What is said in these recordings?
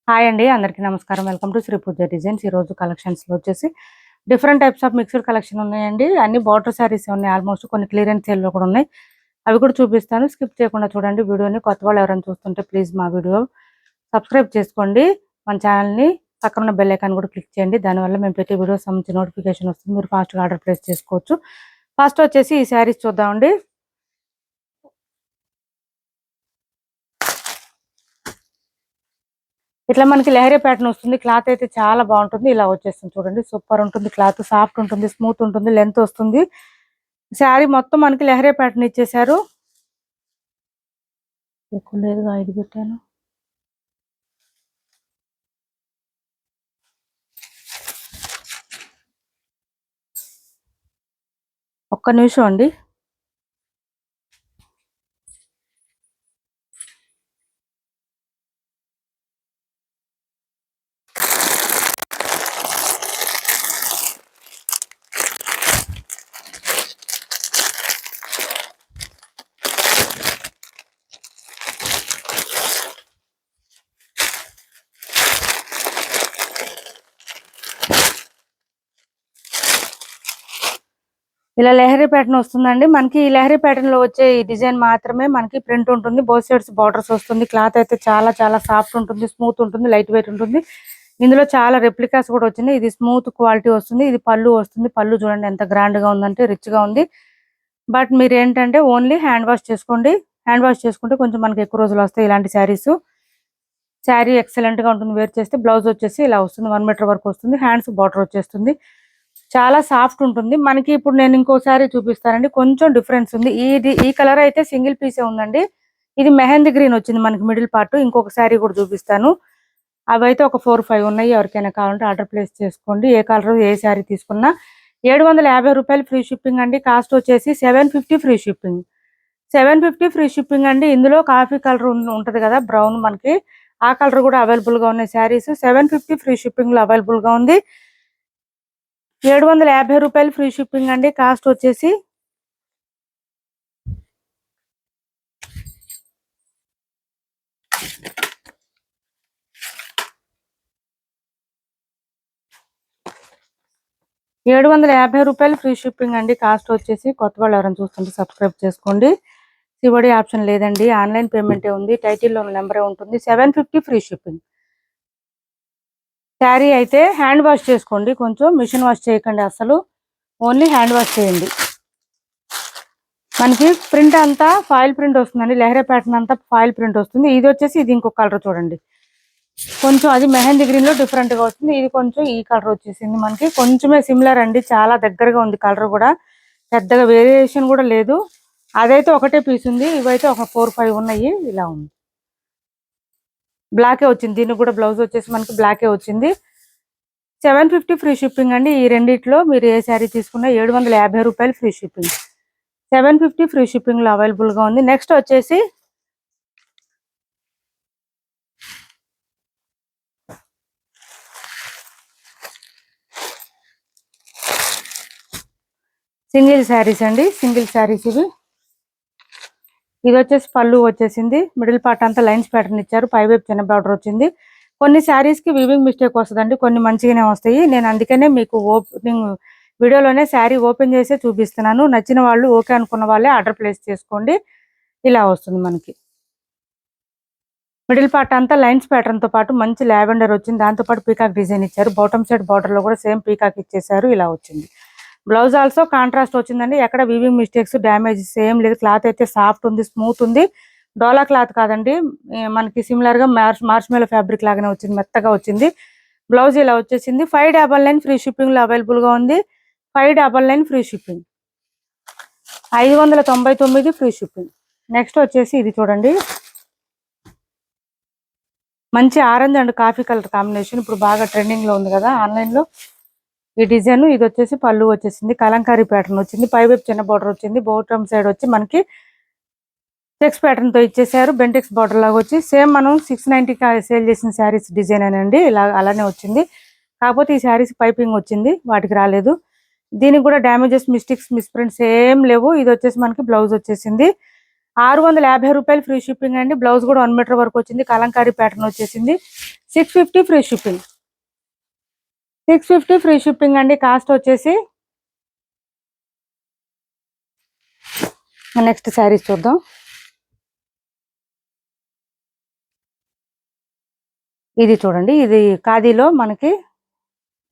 Hi అండి, అందరికీ నమస్కారం. Welcome to Shri Pooja designs. ఈరోజు కలెక్షన్స్లో వచ్చేసి different types of mixed collection ఉన్నాయండి. అన్ని బార్డర్ శారీస్ ఉన్నాయి. ఆల్మోస్ట్ కొన్ని క్లియరెన్స్ సేల్లో కూడా ఉన్నాయి. అవి కూడా చూపిస్తాను. స్కిప్ చేయకుండా చూడండి వీడియోని. కొత్త వాళ్ళు ఎవరైనా చూస్తుంటే ప్లీజ్ మా వీడియో సబ్స్క్రైబ్ చేసుకోండి. మన ఛానల్ని పక్కన ఉన్న బెల్ ఐకాన్ కూడా క్లిక్ చేయండి. దానివల్ల మేము పెట్టే వీడియో సంబంధించి నోటిఫికేషన్ వస్తుంది. మీరు ఫాస్ట్గా ఆర్డర్ ప్లేస్ చేసుకోవచ్చు. ఫస్ట్ వచ్చేసి ఈ శారీస్ చూద్దామండి. ఇట్లా మనకి లెహరీ ప్యాటర్న్ వస్తుంది. క్లాత్ అయితే చాలా బాగుంటుంది. ఇలా వచ్చేస్తుంది చూడండి, సూపర్ ఉంటుంది. క్లాత్ సాఫ్ట్ ఉంటుంది, స్మూత్ ఉంటుంది, లెంత్ వస్తుంది. శారీ మొత్తం మనకి లెహరీ ప్యాటర్న్ ఇచ్చేసారు. ఎక్కువ లేదుగా, ఇది పెట్టాను. ఒక్క నిమిషం అండి. ఇలా లెహరీ ప్యాటర్న్ వస్తుందండి. మనకి ఈ లెహరీ ప్యాటర్న్ లో వచ్చే ఈ డిజైన్ మాత్రమే మనకి ప్రింట్ ఉంటుంది. బోత్ సైడ్స్ బార్డర్స్ వస్తుంది. క్లాత్ అయితే చాలా చాలా సాఫ్ట్ ఉంటుంది, స్మూత్ ఉంటుంది, లైట్ వెయిట్ ఉంటుంది. ఇందులో చాలా రెప్లికాస్ కూడా వచ్చినాయి. ఇది స్మూత్ క్వాలిటీ వస్తుంది. ఇది పళ్ళు వస్తుంది. పళ్ళు చూడండి ఎంత గ్రాండ్ గా ఉందంటే, రిచ్ గా ఉంది. బట్ మీరు ఏంటంటే ఓన్లీ హ్యాండ్ వాష్ చేసుకోండి. హ్యాండ్ వాష్ చేసుకుంటే కొంచెం మనకి ఎక్కువ రోజులు వస్తాయి ఇలాంటి శారీస్. శారీ ఎక్సలెంట్ గా ఉంటుంది వేర్ చేస్తే. బ్లౌజ్ వచ్చేసి ఇలా వస్తుంది, 1 మీటర్ వరకు వస్తుంది. హ్యాండ్స్ బార్డర్ వచ్చేస్తుంది. చాలా సాఫ్ట్ ఉంటుంది. మనకి ఇప్పుడు నేను ఇంకోసారి చూపిస్తానండి, కొంచెం డిఫరెన్స్ ఉంది. ఈ కలర్ అయితే సింగిల్ పీసే ఉందండి. ఇది మెహందీ గ్రీన్ వచ్చింది మనకి మిడిల్ పార్ట్. ఇంకొక శారీ కూడా చూపిస్తాను. అవైతే ఒక 4-5 ఉన్నాయి. ఎవరికైనా కావాలంటే ఆర్డర్ ప్లేస్ చేసుకోండి. ఏ కలర్ ఏ శారీ తీసుకున్నా 750 రూపాయలు ఫ్రీ షిప్పింగ్ అండి. కాస్ట్ వచ్చేసి 750 ఫ్రీ షిప్పింగ్. 750 ఫ్రీ షిప్పింగ్ అండి. ఇందులో కాఫీ కలర్ ఉంటది కదా, బ్రౌన్, మనకి ఆ కలర్ కూడా అవైలబుల్ గా ఉన్నాయి శారీస్. 750 ఫ్రీ షిప్పింగ్ లో అవైలబుల్ గా ఉంది. 750 రూపాయలు ఫ్రీ షిప్పింగ్ అండి. కాస్ట్ వచ్చేసి రూపాయలు ఫ్రీ షిప్పింగ్ అండి. కాస్ట్ వచ్చేసి కొత్త వాళ్ళు ఎవరైనా చూస్తుంటే సబ్స్క్రైబ్ చేసుకోండి. సివడి ఆప్షన్ లేదండి, ఆన్లైన్ పేమెంటే ఉంది. టైటిల్లో నెంబరే ఉంటుంది. 750 ఫ్రీ షిప్పింగ్. శారీ అయితే హ్యాండ్ వాష్ చేసుకోండి, కొంచెం మిషన్ వాష్ చేయకండి అసలు. ఓన్లీ హ్యాండ్ వాష్ చేయండి. మనకి ప్రింట్ అంతా ఫాయిల్ ప్రింట్ వస్తుందండి. లెహరీ ప్యాటర్న్ అంతా ఫాయిల్ ప్రింట్ వస్తుంది. ఇది వచ్చేసి ఇది ఇంకొక కలర్ చూడండి. కొంచెం అది మెహందీ గ్రీన్ లో డిఫరెంట్ గా వస్తుంది. ఇది కొంచెం ఈ కలర్ వచ్చేసింది. మనకి కొంచెమే సిమిలర్ అండి, చాలా దగ్గరగా ఉంది. కలర్ కూడా పెద్దగా వేరియేషన్ కూడా లేదు. అదైతే ఒకటే పీస్ ఉంది, ఇవైతే ఒక 4-5 ఉన్నాయి. ఇలా ఉంది. బ్లాకే వచ్చింది. దీనికి కూడా బ్లౌజ్ వచ్చేసి మనకి బ్లాకే వచ్చింది. 750 ఫ్రీ షిప్పింగ్ అండి. ఈ రెండిట్లో మీరు ఏ శారీ తీసుకున్నా 750 రూపాయలు ఫ్రీ షిప్పింగ్. 750 ఫ్రీ షిప్పింగ్ లో అవైలబుల్ గా ఉంది. నెక్స్ట్ వచ్చేసి సింగిల్ శారీస్ అండి. సింగిల్ శారీస్ ఇవి. ఇది వచ్చేసి పళ్ళు వచ్చేసింది. మిడిల్ పార్ట్ అంతా లైన్స్ ప్యాటర్న్ ఇచ్చారు. పైవైపు చిన్న బార్డర్ వచ్చింది. కొన్ని శారీస్ కి వీవింగ్ మిస్టేక్ వస్తుందండి, కొన్ని మంచిగానే వస్తాయి. నేను అందుకనే మీకు ఓపెనింగ్ వీడియోలోనే శారీ ఓపెన్ చేసే చూపిస్తున్నాను. నచ్చిన వాళ్ళు, ఓకే అనుకున్న వాళ్ళే ఆర్డర్ ప్లేస్ చేసుకోండి. ఇలా వస్తుంది మనకి. మిడిల్ పార్ట్ అంతా లైన్స్ ప్యాటర్న్ తో పాటు మంచి లావెండర్ వచ్చింది. దాంతో పాటు పీకాక్ డిజైన్ ఇచ్చారు. బాటమ్ సైడ్ బార్డర్ లో కూడా సేమ్ పీకాక్ ఇచ్చేసారు. ఇలా వచ్చింది. బ్లౌజ్ ఆల్సో కాంట్రాస్ట్ వచ్చిందండి. ఎక్కడ వీవింగ్ మిస్టేక్స్, డ్యామేజెస్ ఏం లేదు. క్లాత్ అయితే సాఫ్ట్ ఉంది, స్మూత్ ఉంది. డోలా క్లాత్ కాదండి, మనకి సిమిలర్ గా మార్ష్మెలో ఫ్యాబ్రిక్ లాగానే వచ్చింది, మెత్తగా వచ్చింది. బ్లౌజ్ ఇలా వచ్చేసింది. 599 ఫ్రీ షిప్పింగ్ లో అవైలబుల్ గా ఉంది. 599 free shipping. 599 free shipping. Next వచ్చేసి ఇది చూడండి, మంచి orange and coffee colour combination. ఇప్పుడు బాగా ట్రెండింగ్ లో ఉంది కదా ఆన్లైన్ లో ఈ డిజైన్. ఇది వచ్చేసి పళ్ళు వచ్చేసింది. కలంకారీ ప్యాటర్న్ వచ్చింది. పైవైపు చిన్న బార్డర్ వచ్చింది. బాటమ్ సైడ్ వచ్చి మనకి చెక్స్ ప్యాటర్న్ తో ఇచ్చేసారు. బెంటెక్స్ బార్డర్ లాగా వచ్చి సేమ్ మనం 690 సేల్ చేసిన శారీస్ డిజైన్ అనండి. ఇలా అలానే వచ్చింది. కాకపోతే ఈ శారీస్ పైపింగ్ వచ్చింది, వాటికి రాలేదు. దీనికి కూడా డ్యామేజెస్, మిస్టేక్స్, మిస్ప్రింట్స్ ఏం లేవు. ఇది వచ్చేసి మనకి బ్లౌజ్ వచ్చేసింది. 650 రూపాయలు ఫ్రీ షిప్పింగ్ అండి. బ్లౌజ్ కూడా 1 మీటర్ వరకు వచ్చింది. కలంకారీ ప్యాటర్న్ వచ్చేసింది. 650 ఫ్రీ షిప్పింగ్. 650 ఫ్రీ షిప్పింగ్ అండి. కాస్ట్ వచ్చేసి. నెక్స్ట్ శారీస్ చూద్దాం. ఇది చూడండి, ఇది ఖాదీలో మనకి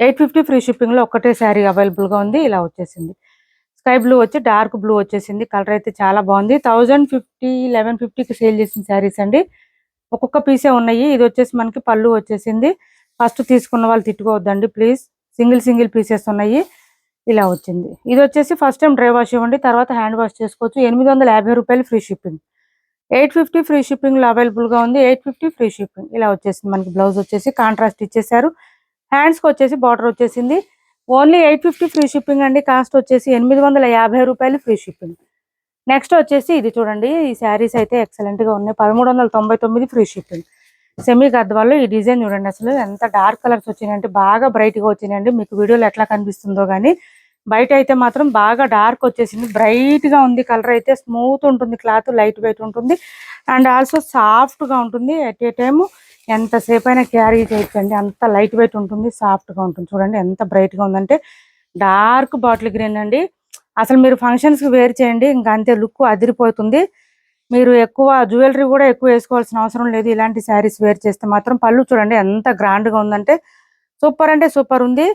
850 ఫ్రీ షిప్పింగ్ లో ఒక్కటే శారీ అవైలబుల్ గా ఉంది. ఇలా వచ్చేసింది. స్కై బ్లూ వచ్చి డార్క్ బ్లూ వచ్చేసింది. కలర్ అయితే చాలా బాగుంది. 1050 1150కి సేల్ చేసిన శారీస్ అండి. ఒక్కొక్క పీసే ఉన్నాయి. ఇది వచ్చేసి మనకి పళ్ళు వచ్చేసింది. ఫస్ట్ తీసుకున్న వాళ్ళు తిట్టుకోవద్దండి ప్లీజ్. సింగిల్ పీసెస్ ఉన్నాయి. ఇలా వచ్చింది. ఇది వచ్చేసి ఫస్ట్ టైం డ్రై వాష్ ఇవ్వండి, తర్వాత హ్యాండ్ వాష్ చేసుకోవచ్చు. 850 రూపాయలు ఫ్రీ షిప్పింగ్. 850 ఫ్రీ షిప్పింగ్ లో అవైలబుల్ గా ఉంది. 850 ఫ్రీ షిప్పింగ్. ఇలా వచ్చేసింది. మనకి బ్లౌజ్ వచ్చేసి కాంట్రాస్ట్ ఇచ్చేసారు. హ్యాండ్స్ కి వచ్చేసి బార్డర్ వచ్చేసింది. ఓన్లీ 850 ఫ్రీ షిప్పింగ్ అండి. కాస్ట్ వచ్చేసి 850 రూపాయలు ఫ్రీ షిప్పింగ్. నెక్స్ట్ వచ్చేసి ఇది చూడండి, ఈ శారీస్ అయితే ఎక్సలెంట్ గా ఉన్నాయి. 1399 ఫ్రీ షిప్పింగ్. సెమీ గద్వాల్లో ఈ డిజైన్ చూడండి, అసలు ఎంత డార్క్ కలర్స్ వచ్చినాయంటే బాగా బ్రైట్ గా వచ్చినాయండి. మీకు వీడియోలో ఎట్లా కనిపిస్తుందో గానీ బయట అయితే మాత్రం బాగా డార్క్ వచ్చేసింది. బ్రైట్ గా ఉంది. కలర్ అయితే స్మూత్ ఉంటుంది. క్లాత్ లైట్ వెయిట్ ఉంటుంది అండ్ ఆల్సో సాఫ్ట్ గా ఉంటుంది. ఎట్ ఏ టైమ్ ఎంతసేపు అయినా క్యారీ చేయొచ్చండి. అంత లైట్ వెయిట్ ఉంటుంది, సాఫ్ట్ గా ఉంటుంది. చూడండి ఎంత బ్రైట్ గా ఉందంటే. డార్క్ బాటిల్ గ్రీన్ అండి. అసలు మీరు ఫంక్షన్స్ కి వేర్ చేయండి, ఇంకా అంతే లుక్ అదిరిపోతుంది. మీరు ఎక్కువ జ్యువెలరీ కూడా ఎక్కువ వేసుకోవాల్సిన అవసరం లేదు. ఇలాంటి శారీస్ వేర్ చేస్తే మాత్రం. పళ్ళు చూడండి ఎంత గ్రాండ్ గా ఉందంటే సూపర్ అంటే సూపర్ ఉంది.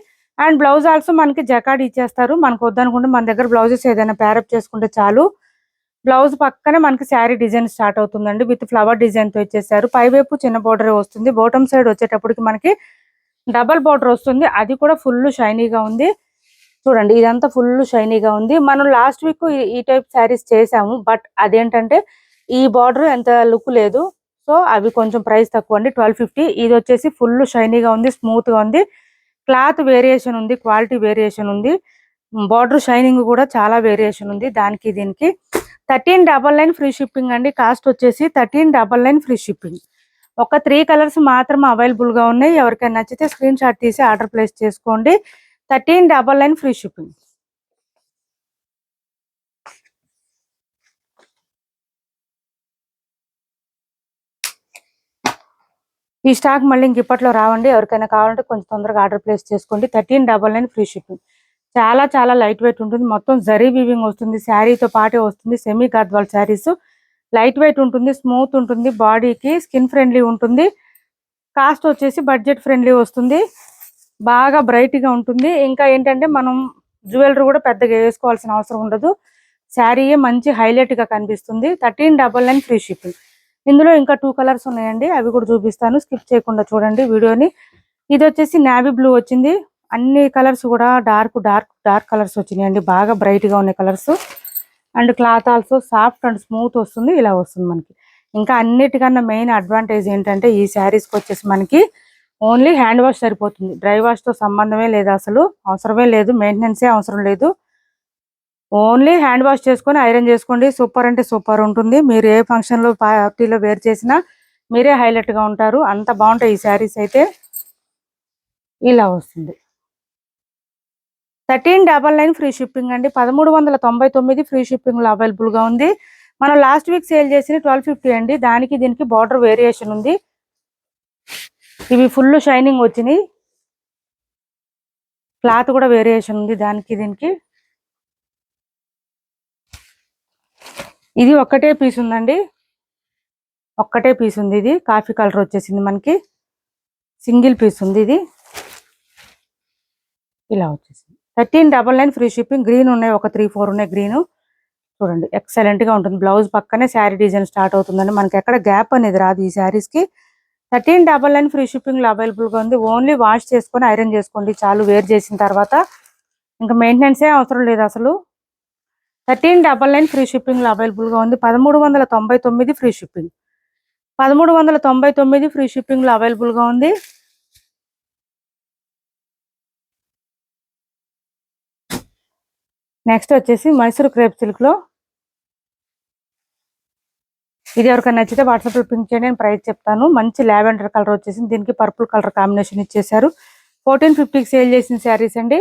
అండ్ బ్లౌజ్ ఆల్సో మనకి జకాడ్ ఇచ్చేస్తారు. మనకు వద్దనుకుంటే మన దగ్గర బ్లౌజెస్ ఏదైనా ప్యారప్ చేసుకుంటే చాలు. బ్లౌజ్ పక్కనే మనకి శారీ డిజైన్ స్టార్ట్ అవుతుందండి. విత్ ఫ్లవర్ డిజైన్ తో ఇచ్చేసారు. పైవైపు చిన్న బోర్డర్ వస్తుంది. బాటమ్ సైడ్ వచ్చేటప్పటికి మనకి డబల్ బోర్డర్ వస్తుంది. అది కూడా ఫుల్ షైనీగా ఉంది. చూడండి ఇదంతా ఫుల్ షైనీగా ఉంది. మనం లాస్ట్ వీక్ ఈ టైప్ శారీస్ చేసాము. బట్ అదేంటంటే ఈ బార్డర్ ఎంత లుక్ లేదు. సో అవి కొంచెం ప్రైస్ తక్కువ అండి. 1250. ఇది వచ్చేసి ఫుల్ షైనీగా ఉంది, స్మూత్ గా ఉంది. క్లాత్ వేరియేషన్ ఉంది, క్వాలిటీ వేరియేషన్ ఉంది. బార్డర్ షైనింగ్ కూడా చాలా వేరియేషన్ ఉంది దానికి దీనికి. 1399 ఫ్రీ షిప్పింగ్ అండి. కాస్ట్ వచ్చేసి 1399 ఫ్రీ షిప్పింగ్. ఒక 3 కలర్స్ మాత్రమే అవైలబుల్ గా ఉన్నాయి. ఎవరికైనా నచ్చితే స్క్రీన్ షాట్ తీసి ఆర్డర్ ప్లేస్ చేసుకోండి. 1399 ఫ్రీ షిప్పింగ్. ఈ స్టాక్ మళ్ళీ ఇంక ఇప్పట్లో రావండి. ఎవరికైనా కావాలంటే కొంచెం తొందరగా ఆర్డర్ ప్లేస్ చేసుకోండి. 1399 ఫ్రీ షిప్పింగ్. చాలా చాలా లైట్ వెయిట్ ఉంటుంది. మొత్తం జరీ వీవింగ్ వస్తుంది. శారీతో పాటే వస్తుంది. Semi Gadwal saris. Light weight ఉంటుంది, స్మూత్ ఉంటుంది, బాడీకి స్కిన్ ఫ్రెండ్లీ ఉంటుంది. కాస్ట్ వచ్చేసి బడ్జెట్ ఫ్రెండ్లీ వస్తుంది. బాగా బ్రైట్ గా ఉంటుంది. ఇంకా ఏంటంటే మనం జ్యువెలరీ కూడా పెద్దగా వేసుకోవాల్సిన అవసరం ఉండదు. శారీయే మంచి హైలైట్ గా కనిపిస్తుంది. 1399 ఫ్రీ షిప్పింగ్. ఇందులో ఇంకా 2 కలర్స్ ఉన్నాయండి, అవి కూడా చూపిస్తాను. స్కిప్ చేయకుండా చూడండి వీడియోని. ఇది వచ్చేసి నావీ బ్లూ వచ్చింది. అన్ని కలర్స్ కూడా డార్క్ కలర్స్ వచ్చినాయండి. బాగా బ్రైట్ గా ఉన్నాయి colours. And cloth also soft and smooth వస్తుంది. ఇలా వస్తుంది మనకి. ఇంకా అన్నిటికన్నా మెయిన్ అడ్వాంటేజ్ ఏంటంటే ఈ శారీస్కి వచ్చేసి మనకి ఓన్లీ హ్యాండ్ వాష్ సరిపోతుంది. డ్రై వాష్ తో సంబంధమే లేదు, అసలు అవసరమే లేదు. మెయింటెనెన్సే అవసరం లేదు. ఓన్లీ హ్యాండ్ వాష్ చేసుకొని ఐరన్ చేసుకోండి. సూపర్ అంటే సూపర్ ఉంటుంది. మీరు ఏ ఫంక్షన్ లో పార్టీలో వేర్ చేసినా మీరే హైలైట్ గా ఉంటారు. అంత బాగుంటాయి ఈ శారీస్ అయితే. ఇలా వస్తుంది. 1399 ఫ్రీ షిప్పింగ్ అండి. 1399 ఫ్రీ షిప్పింగ్ లో అవైలబుల్ గా ఉంది. మనం లాస్ట్ వీక్ సేల్ చేసిన 1250 అండి. దానికి దీనికి బార్డర్ వేరియేషన్ ఉంది. ఇవి ఫుల్ షైనింగ్ వచ్చినాయి. క్లాత్ కూడా వేరియేషన్ ఉంది దానికి దీనికి. ఇది ఒక్కటే పీస్ ఉందండి. ఒక్కటే పీస్ ఉంది. ఇది కాఫీ కలర్ వచ్చేసింది మనకి. సింగిల్ పీస్ ఉంది ఇది. ఇలా వచ్చేసింది. 1399 ఫ్రీ షిప్పింగ్. గ్రీన్ ఉన్నాయి, ఒక 3-4 ఉన్నాయి గ్రీన్. చూడండి ఎక్సలెంట్ గా ఉంటుంది. బ్లౌజ్ పక్కనే శారీ డిజైన్ స్టార్ట్ అవుతుందండి. మనకి ఎక్కడ గ్యాప్ అనేది రాదు ఈ శారీస్ కి. 1399 ఫ్రీ షిప్పింగ్ లో అవైలబుల్ గా ఉంది. ఓన్లీ వాష్ చేసుకొని ఐరన్ చేసుకోండి చాలు. వేర్ చేసిన తర్వాత ఇంకా మెయింటెనెన్సే అవసరం లేదు అసలు. 1399 ఫ్రీ షిప్పింగ్ లో అవైలబుల్ గా ఉంది. 1399 ఫ్రీ షిప్పింగ్. 1399 ఫ్రీ షిప్పింగ్ లో అవైలబుల్ గా ఉంది. నెక్స్ట్ వచ్చేసి మైసూర్ క్రేప్ సిల్క్ లో. ఇది ఎవరికైనా నచ్చితే వాట్సాప్ లో పింక్ చేయండి, నేను ప్రైస్ చెప్తాను. మంచి లావెండర్ కలర్ వచ్చేసింది. దీనికి పర్పుల్ కలర్ కాంబినేషన్ ఇచ్చేసారు. 1450కి సేల్ చేసిన శారీస్ అండి.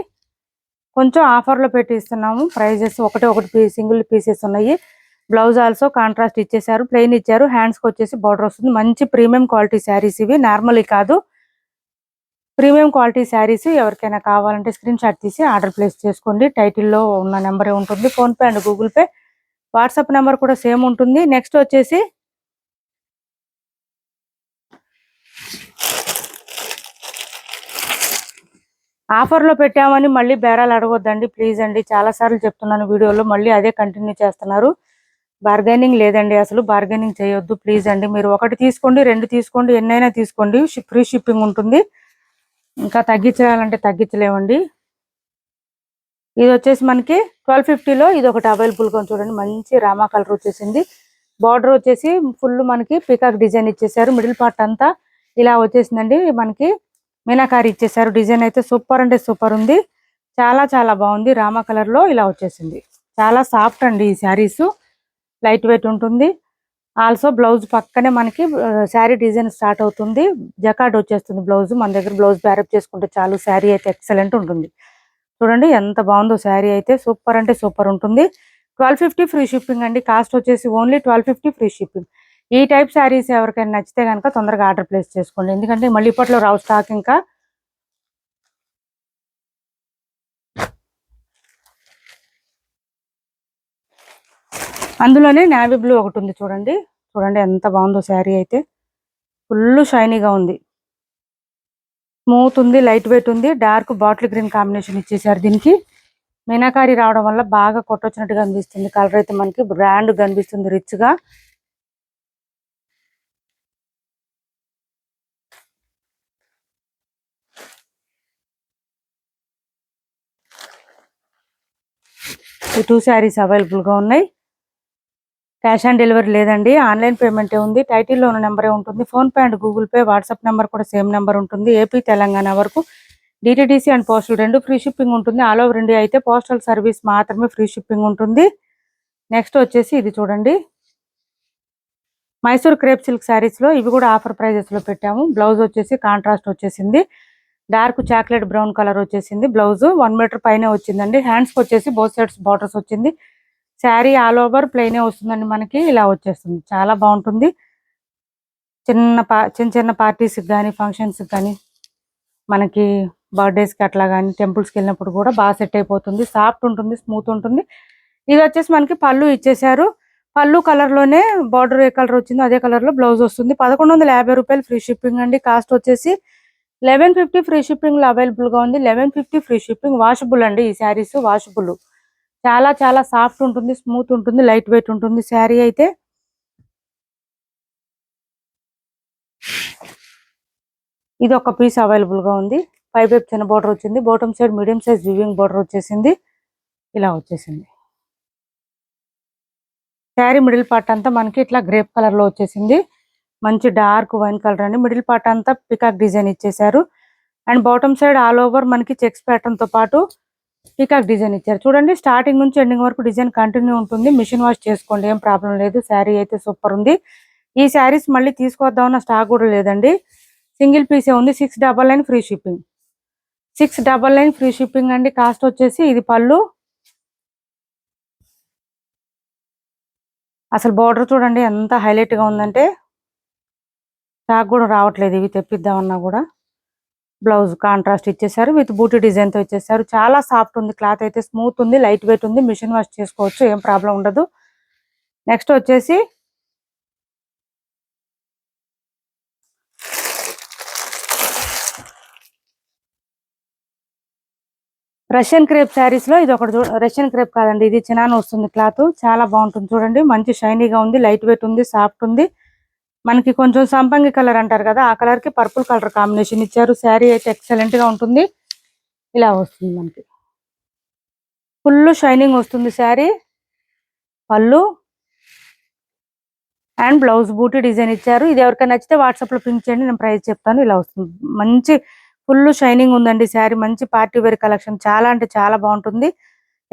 కొంచెం ఆఫర్ లో పెట్టి ఇస్తున్నాము. ప్రైజెస్ ఒకటి సింగిల్ పీసెస్ ఉన్నాయి. బ్లౌజ్ ఆల్సో కాంట్రాస్ట్ ఇచ్చేసారు. ప్లెయిన్ ఇచ్చారు. హ్యాండ్స్ కి వచ్చేసి బార్డర్ వస్తుంది. మంచి ప్రీమియం క్వాలిటీ శారీస్ ఇవి, నార్మల్ కాదు. ప్రీమియం క్వాలిటీ శారీస్ ఎవరికైనా కావాలంటే స్క్రీన్ షాట్ తీసి ఆర్డర్ ప్లేస్ చేసుకోండి. టైటిల్లో ఉన్న నెంబరే ఉంటుంది. PhonePe and Google pay, WhatsApp number కూడా సేమ్ ఉంటుంది. నెక్స్ట్ వచ్చేసి ఆఫర్లో పెట్టామని మళ్ళీ బేరాలు అడగొద్దండి ప్లీజ్ అండి. చాలాసార్లు చెప్తున్నాను వీడియోలో, మళ్ళీ అదే కంటిన్యూ చేస్తున్నారు. బార్గెనింగ్ లేదండి, అసలు బార్గెనింగ్ చేయొద్దు ప్లీజ్ అండి. మీరు ఒకటి తీసుకోండి, 2 తీసుకోండి, ఎన్నైనా తీసుకోండి, ఫ్రీ షిప్పింగ్ ఉంటుంది. ఇంకా తగ్గించాలంటే తగ్గించలేమండి. ఇది వచ్చేసి మనకి 1250లో ఇది ఒకటి అవైలబుల్గా చూడండి. మంచి రామా కలర్ వచ్చేసింది. బార్డర్ వచ్చేసి ఫుల్ మనకి పీకాక్ డిజైన్ ఇచ్చేసారు. మిడిల్ పార్ట్ అంతా ఇలా వచ్చేసిందండి. మనకి మీనాకారి ఇచ్చేసారు. డిజైన్ అయితే సూపర్ అంటే సూపర్ ఉంది. చాలా చాలా బాగుంది. రామా కలర్ లో ఇలా వచ్చేసింది. చాలా సాఫ్ట్ అండి ఈ శారీస్, లైట్ వెయిట్ ఉంటుంది. ఆల్సో బ్లౌజ్ పక్కనే మనకి శారీ డిజైన్ స్టార్ట్ అవుతుంది. జకార్డ్ వచ్చేస్తుంది బ్లౌజ్. మన దగ్గర బ్లౌజ్ బ్యారప్ చేసుకుంటే చాలు, శారీ అయితే ఎక్సలెంట్ ఉంటుంది. చూడండి ఎంత బాగుందో శారీ అయితే, సూపర్ అంటే సూపర్ ఉంటుంది. 1250 ఫ్రీ షిప్పింగ్ అండి. కాస్ట్ వచ్చేసి ఓన్లీ 1250 ఫ్రీ షిప్పింగ్. ఈ టైప్ శారీస్ ఎవరికైనా నచ్చితే కనుక తొందరగా ఆర్డర్ ప్లేస్ చేసుకోండి, ఎందుకంటే మళ్ళీ ఇప్పట్లో రావు స్టాక్. ఇంకా అందులోనే నావీ బ్లూ ఒకటి ఉంది చూడండి. చూడండి ఎంత బాగుందో శారీ అయితే, ఫుల్ షైనీగా ఉంది, స్మూత్ ఉంది, లైట్ వెయిట్ ఉంది. డార్క్ బాటిల్ గ్రీన్ కాంబినేషన్ ఇచ్చేసారు. దీనికి మీనాకారి రావడం వల్ల బాగా కొట్టొచ్చినట్టుగా అనిపిస్తుంది. కలర్ అయితే మనకి బ్రాండ్ కనిపిస్తుంది, రిచ్ గా. ఈ 2 శారీస్ అవైలబుల్ గా ఉన్నాయి. క్యాష్ ఆన్ డెలివరీ లేదండి, ఆన్లైన్ పేమెంటే ఉంది. టైటిల్లో ఉన్న నెంబరే ఉంటుంది. PhonePe and Google pay, WhatsApp number కూడా సేమ్ నెంబర్ ఉంటుంది. ఏపీ తెలంగాణ వరకు DTDC and postal 2 free shipping ఉంటుంది. ఆల్ ఓవర్ ఇండియా అయితే పోస్టల్ సర్వీస్ మాత్రమే ఫ్రీ షిప్పింగ్ ఉంటుంది. నెక్స్ట్ వచ్చేసి ఇది చూడండి, మైసూర్ క్రేప్ సిల్క్ శారీస్ లో ఇవి కూడా ఆఫర్ ప్రైజెస్ లో పెట్టాము. బ్లౌజ్ వచ్చేసి కాంట్రాస్ట్ వచ్చేసింది, డార్క్ చాక్లెట్ బ్రౌన్ కలర్ వచ్చేసింది. బ్లౌజ్ 1 మీటర్ పైనే వచ్చిందండి. హ్యాండ్స్కి వచ్చేసి బోత్ సైడ్స్ బార్డర్స్ వచ్చింది. శారీ ఆల్ ఓవర్ ప్లెయినే వస్తుందండి మనకి, ఇలా వచ్చేస్తుంది. చాలా బాగుంటుంది. చిన్న చిన్న పార్టీస్కి కానీ, ఫంక్షన్స్కి కానీ, మనకి బర్త్డేస్కి అట్లా కానీ, టెంపుల్స్కి వెళ్ళినప్పుడు కూడా బాగా సెట్ అయిపోతుంది. సాఫ్ట్ ఉంటుంది, స్మూత్ ఉంటుంది. ఇది వచ్చేసి మనకి పళ్ళు ఇచ్చేసారు. పళ్ళు కలర్లోనే బార్డర్ ఏ కలర్ వచ్చిందో అదే కలర్లో బ్లౌజ్ వస్తుంది. 1150 రూపాయలు ఫ్రీ షిప్పింగ్ అండి. కాస్ట్ వచ్చేసి 1150 ఫ్రీ షిప్పింగ్లో అవైలబుల్గా ఉంది. 1150 ఫ్రీ షిప్పింగ్. వాషబుల్ అండి ఈ శారీస్, వాషబుల్. చాలా చాలా సాఫ్ట్ ఉంటుంది, స్మూత్ ఉంటుంది, లైట్ వెయిట్ ఉంటుంది శారీ అయితే. ఇది ఒక పీస్ అవైలబుల్గా ఉంది. పైపు చిన్న బార్డర్ వచ్చింది, bottom side medium size weaving border వచ్చేసింది, ఇలా వచ్చేసింది. శారీ మిడిల్ పార్ట్ అంతా మనకి ఇట్లా గ్రేప్ కలర్లో వచ్చేసింది. మంచి డార్క్ వైన్ కలర్ అండి. మిడిల్ పార్ట్ అంతా పికాక్ డిజైన్ ఇచ్చేసారు. And bottom side all over మనకి చెక్స్ ప్యాటర్న్ తో పాటు పికాక్ డిజైన్ ఇచ్చారు. చూడండి స్టార్టింగ్ నుంచి ఎండింగ్ వరకు డిజైన్ కంటిన్యూ ఉంటుంది. మిషన్ వాష్ చేసుకోండి, ఏం ప్రాబ్లం లేదు. శారీ అయితే సూపర్ ఉంది. ఈ శారీస్ మళ్ళీ తీసుకొద్దామన్న స్టాక్ కూడా లేదండి, సింగిల్ పీసే ఉంది. 699 ఫ్రీ షిప్పింగ్. 699 ఫ్రీ షిప్పింగ్ అండి. కాస్ట్ వచ్చేసి ఇది పళ్ళు. అసలు బార్డర్ చూడండి ఎంత హైలైట్ గా ఉందంటే, స్టాక్ కూడా రావట్లేదు ఇవి తెప్పిద్దామన్నా కూడా. బ్లౌజ్ కాంట్రాస్ట్ ఇచ్చేసారు, విత్ బూటీ డిజైన్ తో ఇచ్చేసారు. చాలా సాఫ్ట్ ఉంది, క్లాత్ అయితే స్మూత్ ఉంది, లైట్ వెయిట్ ఉంది. మిషన్ వాష్ చేసుకోవచ్చు, ఏం ప్రాబ్లం ఉండదు. నెక్స్ట్ వచ్చేసి రష్యన్ క్రేప్ శారీస్ లో ఇది ఒకటి. రష్యన్ క్రేప్ కాదండి, ఇది చినాన్ వస్తుంది. క్లాత్ చాలా బాగుంటుంది చూడండి, మంచి షైనీగా ఉంది, లైట్ వెయిట్ ఉంది, సాఫ్ట్ ఉంది. మనకి కొంచెం సంపంగి కలర్ అంటారు కదా, ఆ కలర్ కి పర్పుల్ కలర్ కాంబినేషన్ ఇచ్చారు. శారీ అయితే ఎక్సలెంట్ గా ఉంటుంది, ఇలా వస్తుంది మనకి. ఫుల్ షైనింగ్ వస్తుంది శారీ. పళ్ళు అండ్ బ్లౌజ్ బూటీ డిజైన్ ఇచ్చారు. ఇది ఎవరికైనా నచ్చితే వాట్సాప్ లో పింక్ చేయండి, నేను ప్రైస్ చెప్తాను. ఇలా వస్తుంది, మంచి ఫుల్ షైనింగ్ ఉందండి శారీ. మంచి పార్టీ వేర్ కలెక్షన్, చాలా అంటే చాలా బాగుంటుంది.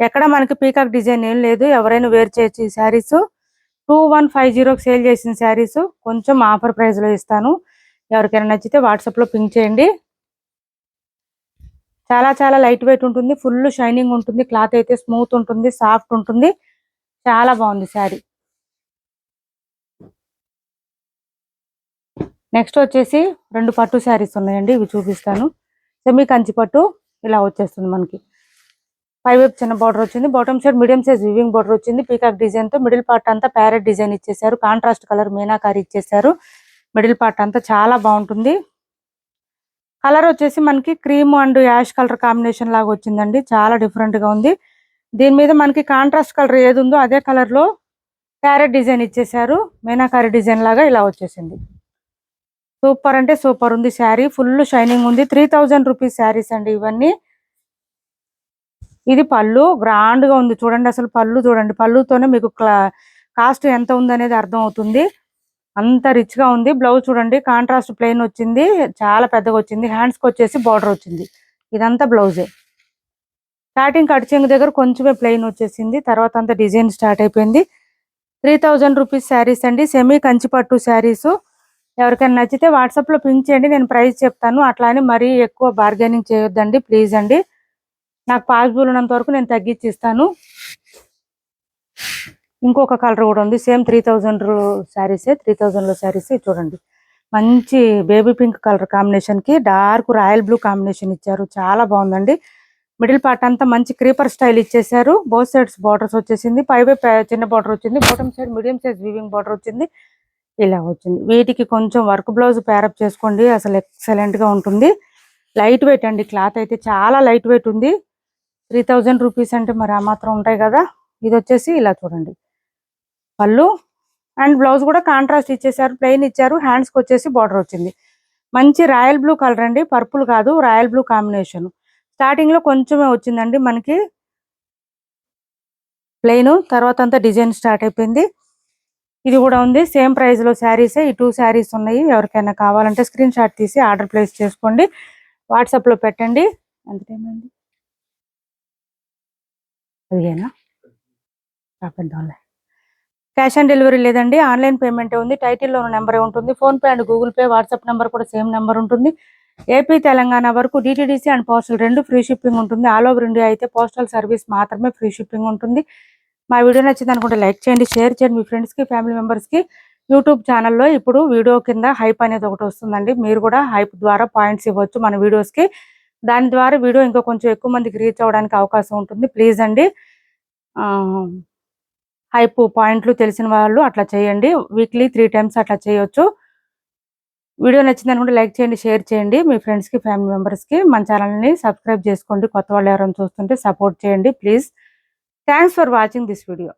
ఎక్కడ మనకి పీకాక్ డిజైన్ ఏం లేదు, ఎవరైనా వేర్ చేయొచ్చు ఈ శారీస్. 2150 సేల్ చేసిన శారీస్ కొంచెం ఆఫర్ ప్రైస్ లో ఇస్తాను. ఎవరికైనా నచ్చితే వాట్సాప్ లో పింక్ చేయండి. చాలా చాలా లైట్ వెయిట్ ఉంటుంది, ఫుల్ షైనింగ్ ఉంటుంది, క్లాత్ అయితే స్మూత్ ఉంటుంది, సాఫ్ట్ ఉంటుంది. చాలా బాగుంది శారీ. నెక్స్ట్ వచ్చేసి 2 పట్టు శారీస్ ఉన్నాయండి, ఇవి చూపిస్తాను. సెమీ కంచి పట్టు ఇలా వచ్చేస్తుంది మనకి. పైవైపు చిన్న బార్డర్ వచ్చింది, bottom side medium size weaving border వచ్చింది. పీకాక్ డిజైన్ తో మిడిల్ పార్ట్ అంతా ప్యారెట్ డిజైన్ ఇచ్చేసారు. కాంట్రాస్ట్ కలర్ మీనాకారి ఇచ్చేసారు. మిడిల్ పార్ట్ అంతా చాలా బాగుంటుంది. కలర్ వచ్చేసి మనకి cream and ash colour combination లాగా వచ్చిందండి. చాలా డిఫరెంట్ గా ఉంది. దీని మీద మనకి కాంట్రాస్ట్ కలర్ ఏది ఉందో అదే కలర్ లో ప్యారెట్ డిజైన్ ఇచ్చేసారు. మీనాకారి డిజైన్ లాగా ఇలా వచ్చేసింది. సూపర్ అంటే సూపర్ ఉంది శారీ. ఫుల్ షైనింగ్ ఉంది. 3000 రూపీస్ శారీస్ అండి ఇవన్నీ. ఇది పళ్ళు గ్రాండ్ గా ఉంది చూడండి. అసలు పళ్ళు చూడండి, పళ్ళుతోనే మీకు కాస్ట్ ఎంత ఉంది అనేది అర్థం అవుతుంది. అంత రిచ్ గా ఉంది. బ్లౌజ్ చూడండి, కాంట్రాస్ట్ ప్లెయిన్ వచ్చింది, చాలా పెద్దగా వచ్చింది. హ్యాండ్స్ కి వచ్చేసి బార్డర్ వచ్చింది. ఇదంతా బ్లౌజే. స్టార్టింగ్ కట్ చెంగు దగ్గర కొంచెమే ప్లెయిన్ వచ్చేసింది, తర్వాత అంతా డిజైన్ స్టార్ట్ అయిపోయింది. 3000 రూపీస్ శారీస్ అండి. సెమీ కంచిపట్టు శారీస్. ఎవరికైనా నచ్చితే వాట్సాప్ లో పింక్ చేయండి, నేను ప్రైస్ చెప్తాను. అట్లానే మరీ ఎక్కువ బార్గెనింగ్ చేయొద్దండి ప్లీజ్ అండి. నాకు పాసిబుల్ ఉన్నంత వరకు నేను తగ్గించి ఇస్తాను. ఇంకొక కలర్ కూడా ఉంది, సేమ్ 3000 శారీసే. 3000 లో శారీస్ చూడండి. మంచి బేబీ పింక్ కలర్ కాంబినేషన్ కి డార్క్ రాయల్ బ్లూ కాంబినేషన్ ఇచ్చారు. చాలా బాగుందండి. మిడిల్ పార్ట్ అంతా మంచి క్రీపర్ స్టైల్ ఇచ్చేసారు. బోత్ సైడ్స్ బార్డర్స్ వచ్చేసింది. పైవైపు చిన్న బార్డర్ వచ్చింది, bottom side medium size weaving border వచ్చింది. ఇలా వచ్చింది. వీటికి కొంచెం వర్క్ బ్లౌజ్ ప్యారప్ చేసుకోండి, అసలు ఎక్సలెంట్ గా ఉంటుంది. లైట్ వెయిట్ అండి, క్లాత్ అయితే చాలా లైట్ వెయిట్ ఉంది. 3000 రూపీస్ అంటే మరి ఆ మాత్రం ఉంటాయి కదా. ఇది వచ్చేసి ఇలా చూడండి, పళ్ళు అండ్ బ్లౌజ్ కూడా కాంట్రాస్ట్ ఇచ్చేసారు, ప్లెయిన్ ఇచ్చారు. హ్యాండ్స్ కి వచ్చేసి బార్డర్ వచ్చింది. మంచి రాయల్ బ్లూ కలర్ అండి, పర్పుల్ కాదు రాయల్ బ్లూ కాంబినేషన్. స్టార్టింగ్ లో కొంచెమే వచ్చిందండి మనకి ప్లెయిన్, తర్వాత అంతా డిజైన్ స్టార్ట్ అయిపోయింది. ఇది కూడా ఉంది, సేమ్ ప్రైస్ లో శారీసే. ఈ 2 శారీస్ ఉన్నాయి. ఎవరికైనా కావాలంటే స్క్రీన్ షాట్ తీసి ఆర్డర్ ప్లేస్ చేసుకోండి, వాట్సాప్ లో పెట్టండి. ఎంత టైం అండి? 15 రాపేద్దాంలే. క్యాష్ ఆన్ డెలివరీ లేదండి, ఆన్లైన్ పేమెంట్ ఉంది. టైటిల్లో ఉన్న నెంబరే ఉంటుంది. Phone pay and Google pay, WhatsApp number కూడా సేమ్ నెంబర్ ఉంటుంది. ఏపీ తెలంగాణ వరకు DTDC and postal 2 free shipping ఉంటుంది. ఆల్ ఓవర్ ఇండియా అయితే పోస్టల్ సర్వీస్ మాత్రమే ఫ్రీ షిప్పింగ్ ఉంటుంది. మా వీడియో నచ్చింది అనుకుంటే లైక్ చేయండి, షేర్ చేయండి మీ ఫ్రెండ్స్కి, ఫ్యామిలీ మెంబర్స్కి. యూట్యూబ్ ఛానల్లో ఇప్పుడు వీడియో కింద హైప్ అనేది ఒకటి వస్తుందండి. మీరు కూడా హైప్ ద్వారా పాయింట్స్ ఇవ్వచ్చు మన వీడియోస్కి. దాని ద్వారా వీడియో ఇంకా కొంచెం ఎక్కువ మందికి రీచ్ అవ్వడానికి అవకాశం ఉంటుంది. ప్లీజ్ అండి, హైప్ పాయింట్లు తెలిసిన వాళ్ళు అట్లా చేయండి. వీక్లీ 3 టైమ్స్ అట్లా చేయొచ్చు. వీడియో నచ్చింది అనుకుంటే లైక్ చేయండి, షేర్ చేయండి మీ ఫ్రెండ్స్కి, ఫ్యామిలీ మెంబర్స్కి. మన ఛానల్ని సబ్స్క్రైబ్ చేసుకోండి. కొత్త వాళ్ళు ఎవరైనా చూస్తుంటే సపోర్ట్ చేయండి please. Thanks for watching this video.